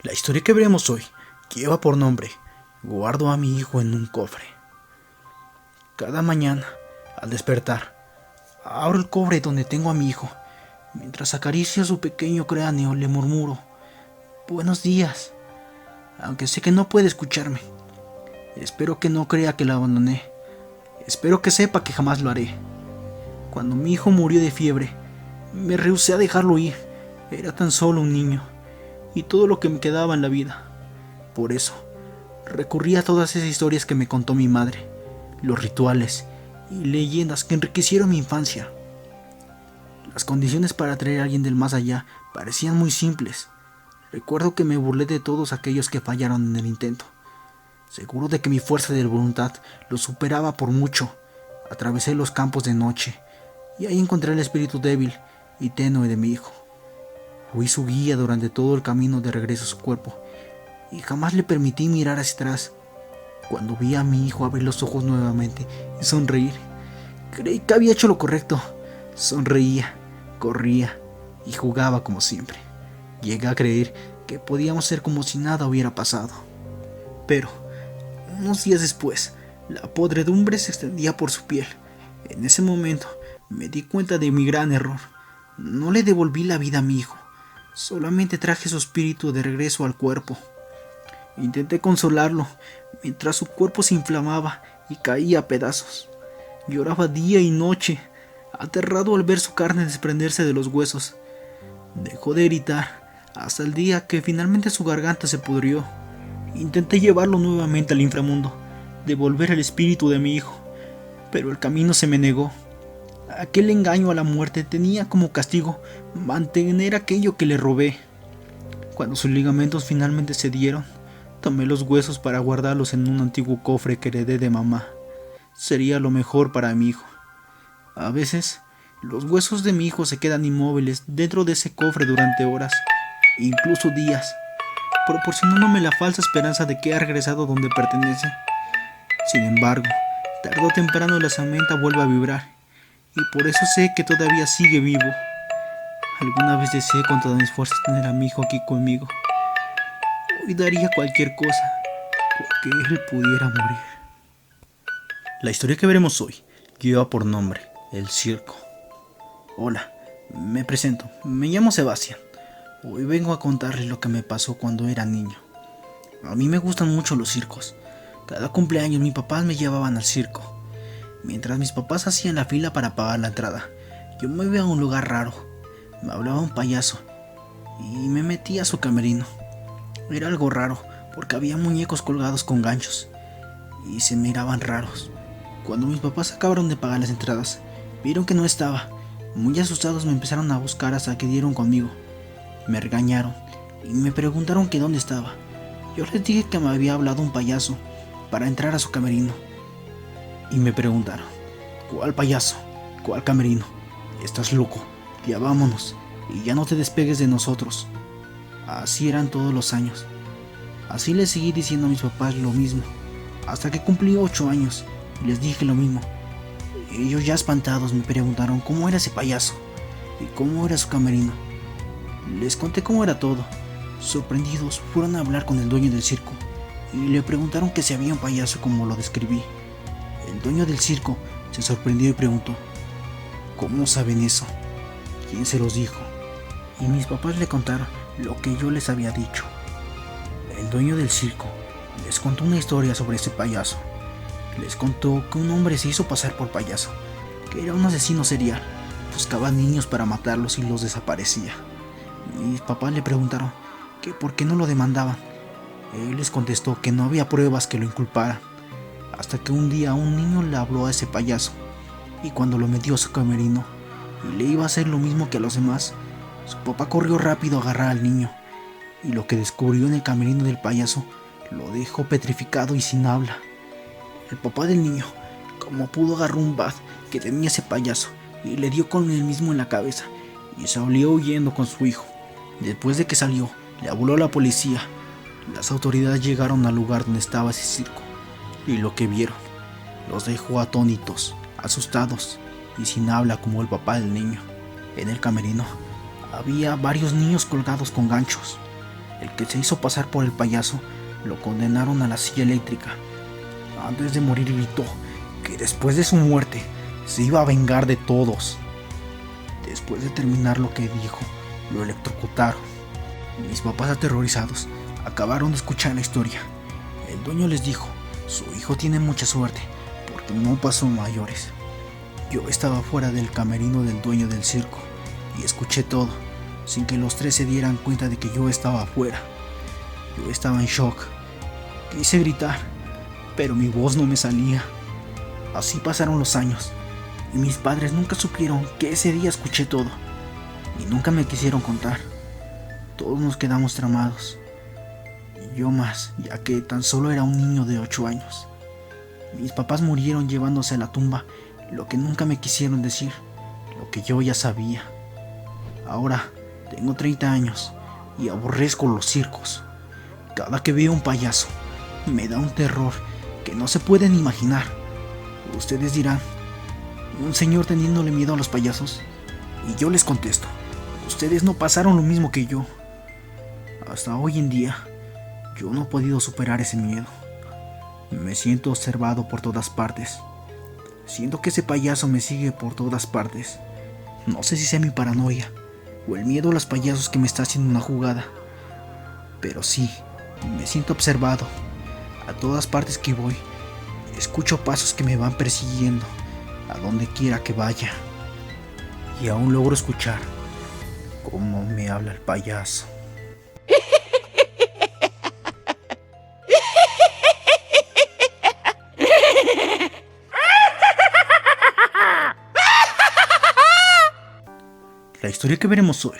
La historia que veremos hoy lleva por nombre Guardo a mi hijo en un cofre. Cada mañana, al despertar, abro el cofre donde tengo a mi hijo. Mientras acaricio su pequeño cráneo, le murmuro: buenos días, aunque sé que no puede escucharme. Espero que no crea que lo abandoné. Espero que sepa que jamás lo haré. Cuando mi hijo murió de fiebre, me rehusé a dejarlo ir. Era tan solo un niño, y todo lo que me quedaba en la vida. Por eso, recurrí a todas esas historias que me contó mi madre, los rituales y leyendas que enriquecieron mi infancia. Las condiciones para traer a alguien del más allá parecían muy simples. Recuerdo que me burlé de todos aquellos que fallaron en el intento. Seguro de que mi fuerza de voluntad lo superaba por mucho, atravesé los campos de noche y ahí encontré el espíritu débil y tenue de mi hijo. Fui su guía durante todo el camino de regreso a su cuerpo y jamás le permití mirar hacia atrás. Cuando vi a mi hijo abrir los ojos nuevamente y sonreír, creí que había hecho lo correcto. Sonreía, corría y jugaba como siempre. Llegué a creer que podíamos ser como si nada hubiera pasado. Pero, unos días después, la podredumbre se extendía por su piel. En ese momento me di cuenta de mi gran error. No le devolví la vida a mi hijo, solamente traje su espíritu de regreso al cuerpo. Intenté consolarlo mientras su cuerpo se inflamaba y caía a pedazos. Lloraba día y noche, aterrado al ver su carne desprenderse de los huesos. Dejó de gritar hasta el día que finalmente su garganta se pudrió. Intenté llevarlo nuevamente al inframundo, devolver el espíritu de mi hijo, pero el camino se me negó. Aquel engaño a la muerte tenía como castigo mantener aquello que le robé. Cuando sus ligamentos finalmente cedieron, tomé los huesos para guardarlos en un antiguo cofre que heredé de mamá. Sería lo mejor para mi hijo. A veces, los huesos de mi hijo se quedan inmóviles dentro de ese cofre durante horas, incluso días, proporcionándome la falsa esperanza de que ha regresado donde pertenece. Sin embargo, tarde o temprano la samenta vuelve a vibrar, y por eso sé que todavía sigue vivo. Alguna vez deseé con todas mis fuerzas tener a mi hijo aquí conmigo. Hoy daría cualquier cosa porque él pudiera morir. La historia que veremos hoy lleva por nombre El Circo. Hola, me presento, me llamo Sebastián. Hoy vengo a contarles lo que me pasó cuando era niño. A mí me gustan mucho los circos. Cada cumpleaños mis papás me llevaban al circo. Mientras mis papás hacían la fila para pagar la entrada, yo me iba a un lugar raro. Me hablaba un payaso y me metí a su camerino. Era algo raro porque había muñecos colgados con ganchos y se miraban raros. Cuando mis papás acabaron de pagar las entradas, vieron que no estaba. Muy asustados me empezaron a buscar hasta que dieron conmigo. Me regañaron y me preguntaron que dónde estaba. Yo les dije que me había hablado un payaso para entrar a su camerino. Y me preguntaron: ¿cuál payaso? ¿Cuál camerino? Estás loco, ya vámonos y ya no te despegues de nosotros. Así eran todos los años. Así les seguí diciendo a mis papás lo mismo, hasta que cumplí 8 años y les dije lo mismo. Ellos ya espantados me preguntaron cómo era ese payaso y cómo era su camerino. Les conté cómo era todo. Sorprendidos fueron a hablar con el dueño del circo y le preguntaron que si había un payaso como lo describí. El dueño del circo se sorprendió y preguntó: ¿cómo saben eso? ¿Quién se los dijo? Y mis papás le contaron lo que yo les había dicho. El dueño del circo les contó una historia sobre ese payaso. Les contó que un hombre se hizo pasar por payaso, que era un asesino serial. Buscaba niños para matarlos y los desaparecía. Mis papás le preguntaron que por qué no lo demandaban. Él les contestó que no había pruebas que lo inculparan, hasta que un día un niño le habló a ese payaso, y cuando lo metió a su camerino y le iba a hacer lo mismo que a los demás, su papá corrió rápido a agarrar al niño, y lo que descubrió en el camerino del payaso lo dejó petrificado y sin habla. El papá del niño, como pudo, agarró un bat que tenía ese payaso y le dio con él mismo en la cabeza y salió huyendo con su hijo. Después de que salió, le habló a la policía. Las autoridades llegaron al lugar donde estaba ese circo y lo que vieron los dejó atónitos, asustados y sin habla como el papá del niño. En el camerino había varios niños colgados con ganchos. El que se hizo pasar por el payaso lo condenaron a la silla eléctrica. Antes de morir gritó que después de su muerte se iba a vengar de todos. Después de terminar lo que dijo, lo electrocutaron. Mis papás, aterrorizados, acabaron de escuchar la historia. El dueño les dijo: su hijo tiene mucha suerte porque no pasó mayores. Yo estaba fuera del camerino del dueño del circo y escuché todo, sin que los tres se dieran cuenta de que yo estaba afuera. Yo estaba en shock. Quise gritar, pero mi voz no me salía. Así pasaron los años, y mis padres nunca supieron que ese día escuché todo, y nunca me quisieron contar. Todos nos quedamos tramados, y yo más, ya que tan solo era un niño de 8 años. Mis papás murieron llevándose a la tumba lo que nunca me quisieron decir, lo que yo ya sabía. Ahora tengo 30 años y aborrezco los circos. Cada que veo un payaso, me da un terror que no se pueden imaginar. Ustedes dirán: ¿un señor teniéndole miedo a los payasos? Y yo les contesto: ustedes no pasaron lo mismo que yo. Hasta hoy en día, yo no he podido superar ese miedo. Me siento observado por todas partes. Siento que ese payaso me sigue por todas partes. No sé si sea mi paranoia o el miedo a los payasos que me está haciendo una jugada, pero sí, me siento observado. A todas partes que voy, escucho pasos que me van persiguiendo a donde quiera que vaya. Y aún logro escuchar cómo me habla el payaso. La historia que veremos hoy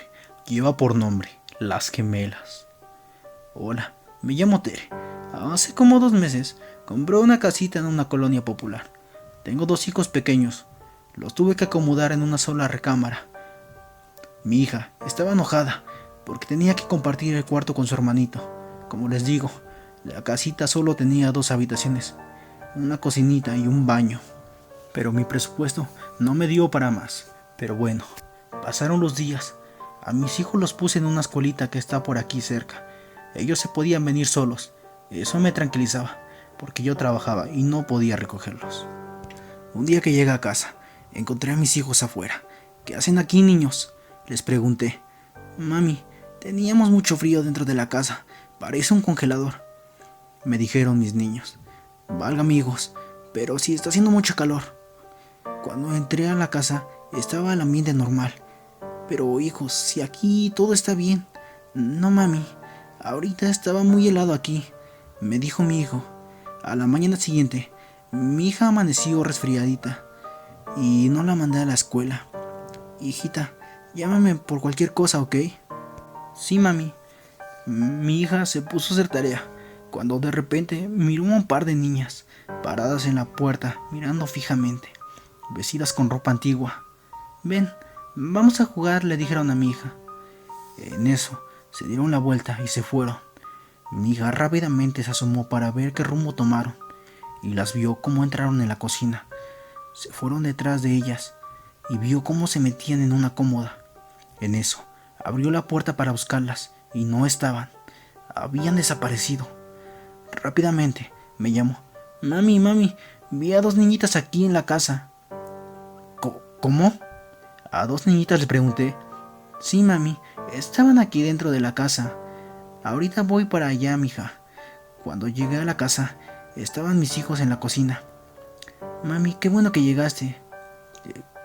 lleva por nombre Las Gemelas. Hola, me llamo Tere. Hace como 2 meses compré una casita en una colonia popular. Tengo 2 hijos pequeños. Los tuve que acomodar en una sola recámara. Mi hija estaba enojada porque tenía que compartir el cuarto con su hermanito. Como les digo, la casita solo tenía 2 habitaciones, una cocinita y un baño. Pero mi presupuesto no me dio para más. Pero bueno, pasaron los días. A mis hijos los puse en una escuelita que está por aquí cerca. Ellos se podían venir solos. Eso me tranquilizaba, porque yo trabajaba y no podía recogerlos. Un día que llegué a casa, encontré a mis hijos afuera. ¿Qué hacen aquí, niños?, les pregunté. Mami, teníamos mucho frío dentro de la casa. Parece un congelador, me dijeron mis niños. Valga, amigos, pero sí está haciendo mucho calor. Cuando entré a la casa, estaba el ambiente normal. Pero hijos, si aquí todo está bien. No, mami, ahorita estaba muy helado aquí, me dijo mi hijo. A la mañana siguiente, mi hija amaneció resfriadita y no la mandé a la escuela. Hijita, llámame por cualquier cosa, ¿ok? Sí, mami. Mi hija se puso a hacer tarea cuando de repente miró a un par de niñas paradas en la puerta mirando fijamente, vestidas con ropa antigua. Ven, vamos a jugar, le dijeron a mi hija. En eso se dieron la vuelta y se fueron. Mi hija rápidamente se asomó para ver qué rumbo tomaron y las vio cómo entraron en la cocina. Se fueron detrás de ellas y vio cómo se metían en una cómoda. En eso abrió la puerta para buscarlas y no estaban. Habían desaparecido. Rápidamente me llamó. Mami, vi a 2 niñitas aquí en la casa. ¿Cómo? ¿A 2 niñitas?, le pregunté. Sí, mami, estaban aquí dentro de la casa. Ahorita voy para allá, mija. Cuando llegué a la casa, estaban mis hijos en la cocina. Mami, qué bueno que llegaste.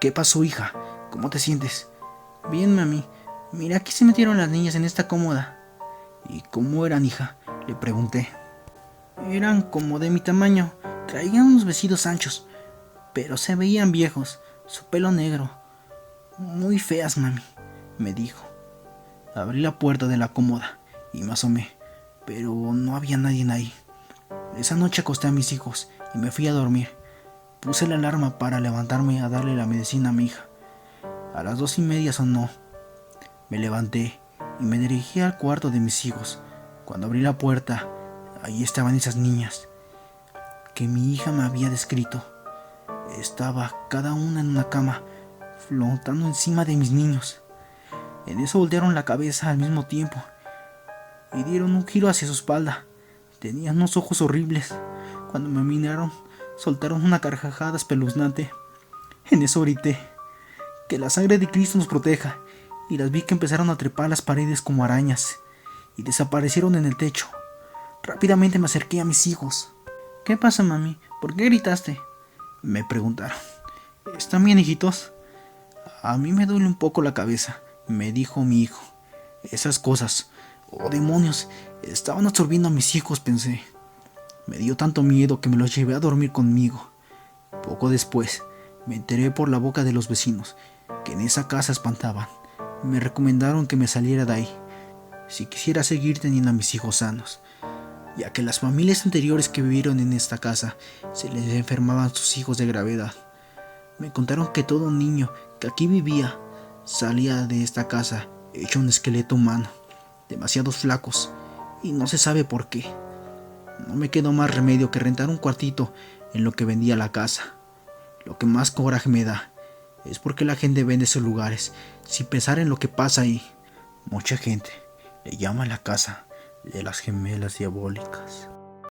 ¿Qué pasó, hija? ¿Cómo te sientes? Bien, mami. Mira, aquí se metieron las niñas en esta cómoda. ¿Y cómo eran, hija?, le pregunté. Eran como de mi tamaño. Traían unos vestidos anchos, pero se veían viejos. Su pelo negro. Muy feas, mami, me dijo. Abrí la puerta de la cómoda y me asomé, pero no había nadie ahí. Esa noche acosté a mis hijos y me fui a dormir. Puse la alarma para levantarme a darle la medicina a mi hija. A las 2:30 sonó. Me levanté y me dirigí al cuarto de mis hijos. Cuando abrí la puerta, ahí estaban esas niñas que mi hija me había descrito. Estaba cada una en una cama, flotando encima de mis niños. En eso voltearon la cabeza al mismo tiempo y dieron un giro hacia su espalda. Tenían unos ojos horribles. Cuando me miraron, soltaron una carcajada espeluznante. En eso grité: que la sangre de Cristo nos proteja, y las vi que empezaron a trepar las paredes como arañas y desaparecieron en el techo. Rápidamente me acerqué a mis hijos. ¿Qué pasa, mami? ¿Por qué gritaste?, me preguntaron. ¿Están bien, hijitos? A mí me duele un poco la cabeza, me dijo mi hijo. Esas cosas, oh demonios, estaban absorbiendo a mis hijos, pensé. Me dio tanto miedo que me los llevé a dormir conmigo. Poco después, me enteré por la boca de los vecinos que en esa casa espantaban. Me recomendaron que me saliera de ahí si quisiera seguir teniendo a mis hijos sanos, ya que las familias anteriores que vivieron en esta casa se les enfermaban sus hijos de gravedad. Me contaron que todo niño que aquí vivía salía de esta casa hecho un esqueleto humano, demasiados flacos, y no se sabe por qué. No me quedó más remedio que rentar un cuartito en lo que vendía la casa. Lo que más coraje me da es porque la gente vende esos lugares sin pensar en lo que pasa ahí. Mucha gente le llama la casa de las gemelas diabólicas.